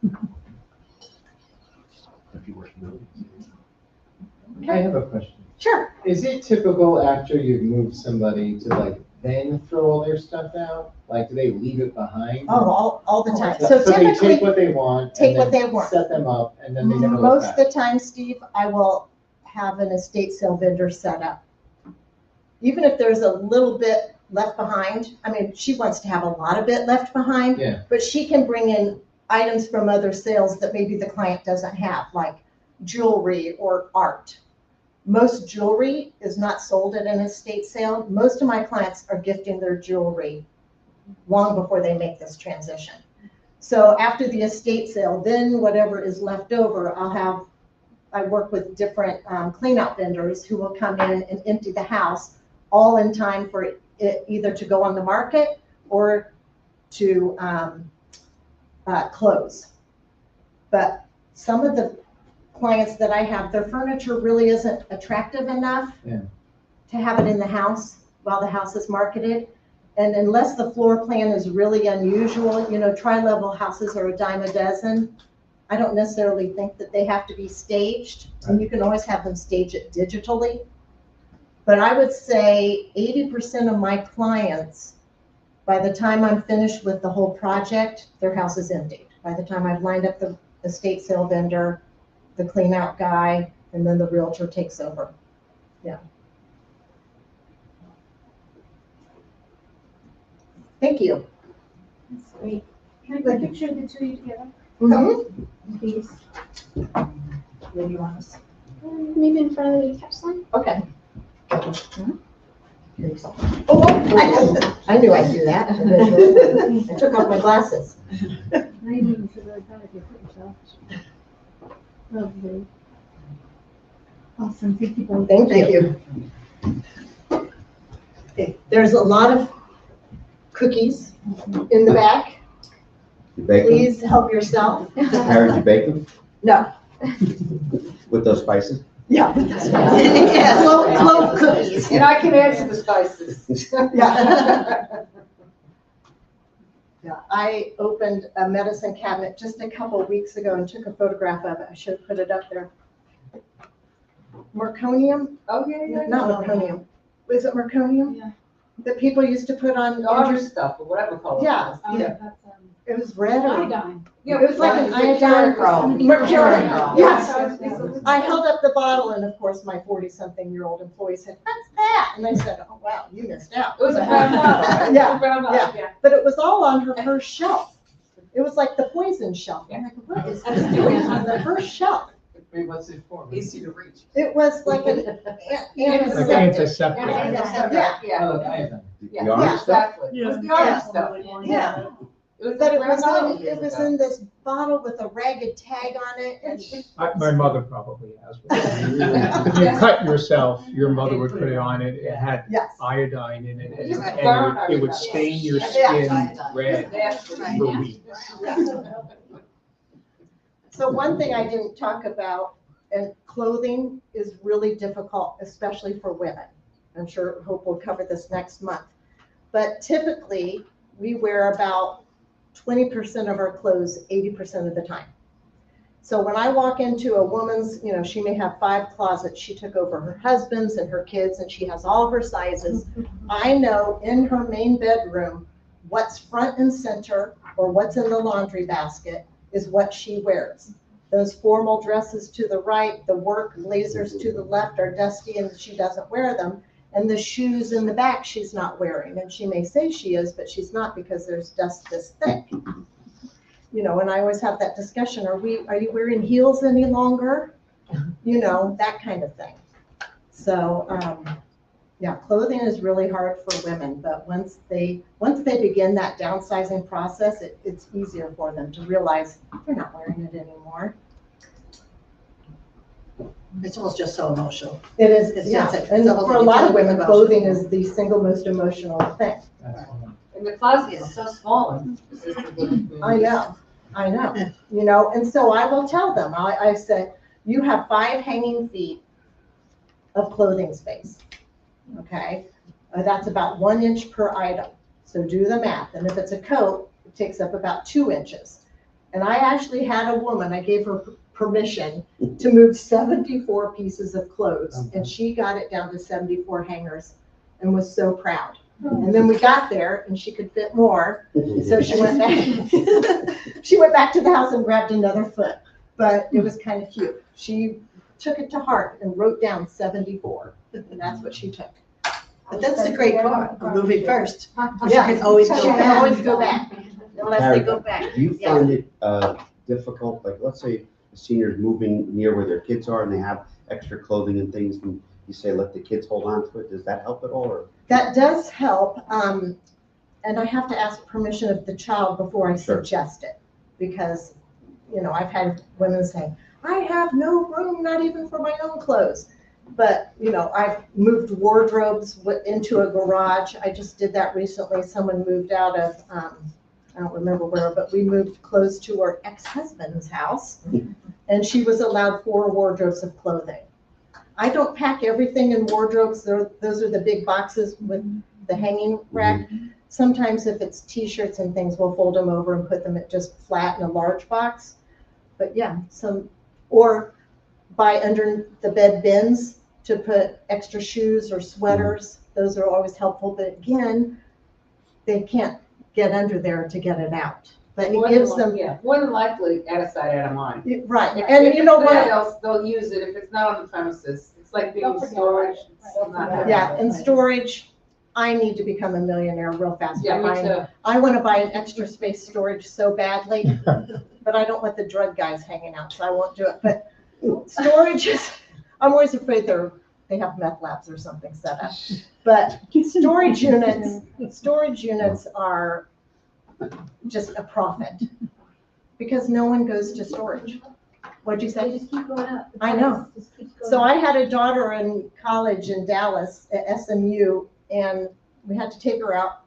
I have a question. Sure. Is it typical after you've moved somebody to like then throw all their stuff out? Like, do they leave it behind? Oh, all the time. So So they take typically, what they want. take and what then they want. Set them up and then they never look most back. of the time, Steve, I will have an estate sale vendor set up. Even if there's a little bit left behind, I mean, she wants to have a lot of it left behind. Yeah. But she can bring in items from other sales that maybe the client doesn't have, like jewelry or art. Most jewelry is not sold at an estate sale. Most of my clients are gifting their jewelry long before they make this transition. So after the estate sale, then whatever is left over, I work with different clean out vendors who will come in and empty the house all in time for it either to go on the market or to close. But some of the clients that I have, their furniture really isn't attractive enough to have it in the house while the house is marketed. And unless the floor plan is really unusual, you know, tri-level houses are a dime a dozen. I don't necessarily think that they have to be staged, and you can always have them stage it digitally. But I would say 80% of my clients, by the time I'm finished with the whole project, their house is emptied. By the time I've lined up the estate sale vendor, the clean out guy, and then the realtor takes over. Yeah. Thank you. That's great. Can I get a picture of the two of you together, Mhm. please? Where do you want us? Maybe in front of the catch line? Okay. Oh, I knew I'd do that. I took off my glasses. I didn't even feel really bad if you put yourself. Lovely. Awesome, thank you both. Thank you. Okay, there's a lot of cookies in the back. You bake them? Please help yourself. Karen, you bake them No. with those spices? Yeah. Yeah, clove cookies. And I can add to the spices. Yeah. Yeah, I opened a medicine cabinet just a couple of weeks ago and took a photograph of it. I should have put it up there. Merconium? Oh, yeah. Not merconium. Is it merconium? Yeah. That people used to put on. Dodger stuff, or whatever color. Yeah. That's, It was red or. iodine. Yeah, It was like an iodine. Mercury. Yes. I held up the bottle and of course my 40-something-year-old employee said, "What's that?" And I said, "Oh, wow, you missed out." It was a brown bottle. Yeah, Brown bottle, yeah. But it was all on her first shelf. It was like the poison shelf. I'm like, what is this doing on the first shelf? Wait, what's it for? Easy to reach. It was like an Like antiseptic. antiseptic. Yeah. Yeah. Oh, the iodine. Yeah. The orange stuff? Exactly. It was the orange stuff. Yeah. It was But the it brown was bottle. in, it was in this bottle with a ragged tag on it and My mother probably has. If you cut yourself, your mother would put it on it. It had yes. iodine in it, and Just and burn it would iodine. stain your Yeah. skin red Nasty. for weeks. So one thing I didn't talk about, and clothing is really difficult, especially for women. I'm sure, hope we'll cover this next month. But typically, we wear about 20% of our clothes 80% of the time. So when I walk into a woman's, you know, she may have 5 closets. She took over her husband's and her kids, and she has all her sizes. I know in her main bedroom what's front and center or what's in the laundry basket is what she wears. Those formal dresses to the right, the work blazers to the left are dusty and she doesn't wear them. And the shoes in the back she's not wearing. And she may say she is, but she's not because there's dust this thick. You know, and I always have that discussion, are you wearing heels any longer? You know, that kind of thing. So, yeah, clothing is really hard for women, but once they begin that downsizing process, it's easier for them to realize they're not wearing it anymore. It's all just so emotional. It is, It's yeah, just- and it's all for a lot of women, emotional. clothing is the single most emotional thing. That's one. And the closet is so small. I know. I know, you know, and so I will tell them, I said, you have 5 hanging feet of clothing space, okay? That's about 1 inch per item, so do the math, and if it's a coat, it takes up about 2 inches. And I actually had a woman, I gave her permission to move 74 pieces of clothes, and she got it down to 74 hangers and was so proud. And then we got there and she could fit more, so she went back. She went back to the house and grabbed another foot, but it was kind of cute. She took it to heart and wrote down 74, and that's what she took. But that's the great part, of moving first. You Yeah. can always She go can back, always go back. unless they go back. Do you find it difficult, like, let's say a senior's moving near where their kids are and they have extra clothing and things, and you say, let the kids hold on to it, does that help at all, or? That does help, and I have to ask permission of the child before I Sure. suggest it. Because, you know, I've had women say, I have no room, not even for my own clothes. But, you know, I've moved wardrobes into a garage. I just did that recently. Someone moved out of, I don't remember where, but we moved clothes to her ex-husband's house. And she was allowed 4 wardrobes of clothing. I don't pack everything in wardrobes. Those are the big boxes with the hanging rack. Sometimes if it's t-shirts and things, we'll fold them over and put them just flat in a large box. But yeah, or buy under the bed bins to put extra shoes or sweaters. Those are always helpful, but again, they can't get under there to get it out. But it gives them, Yeah, more than likely, out of sight, out of mind. right, and you know If it's what? there, they'll use it. If it's not on the premises, it's like being in storage. It's not happening. Yeah, in storage, I need to become a millionaire real fast. Yeah, me too. I want to buy an extra space storage so badly, but I don't want the drug guys hanging out, so I won't do it. But storage is, I'm always afraid they have meth labs or something set up. But storage units are just a profit because no one goes to storage. What'd you They say? just keep going up. The I know. price just keeps going So up. I had a daughter in college in Dallas at SMU, and we had to take her out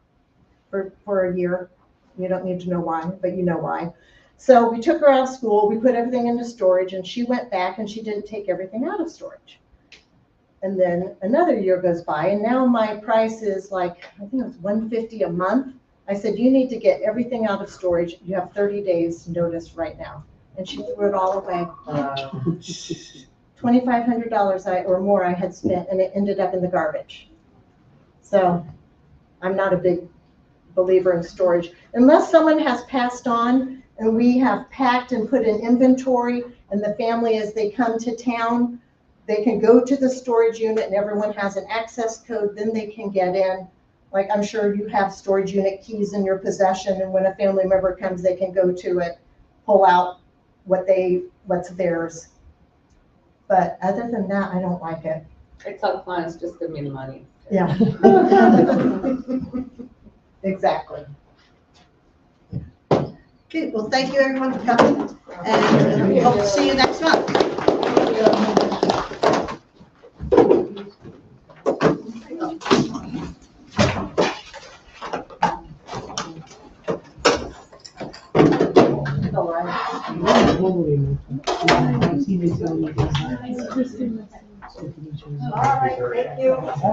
for a year. You don't need to know why, but you know why. So we took her out of school, we put everything into storage, and she went back and she didn't take everything out of storage. And then another year goes by, and now my price is like, I think it was $150 a month. I said, you need to get everything out of storage. You have 30 days notice right now. And she threw it all away. $2,500 or more I had spent, and it ended up in the garbage. So I'm not a big believer in storage. Unless someone has passed on and we have packed and put in inventory, and the family, as they come to town, they can go to the storage unit and everyone has an access code, then they can get in. Like, I'm sure you have storage unit keys in your possession, and when a family member comes, they can go to it, pull out what's theirs. But other than that, I don't like it. I tell clients, just give me the money. Yeah. Exactly. Okay, well, thank you everyone for coming, and we hope to see you next month. All right, thank you.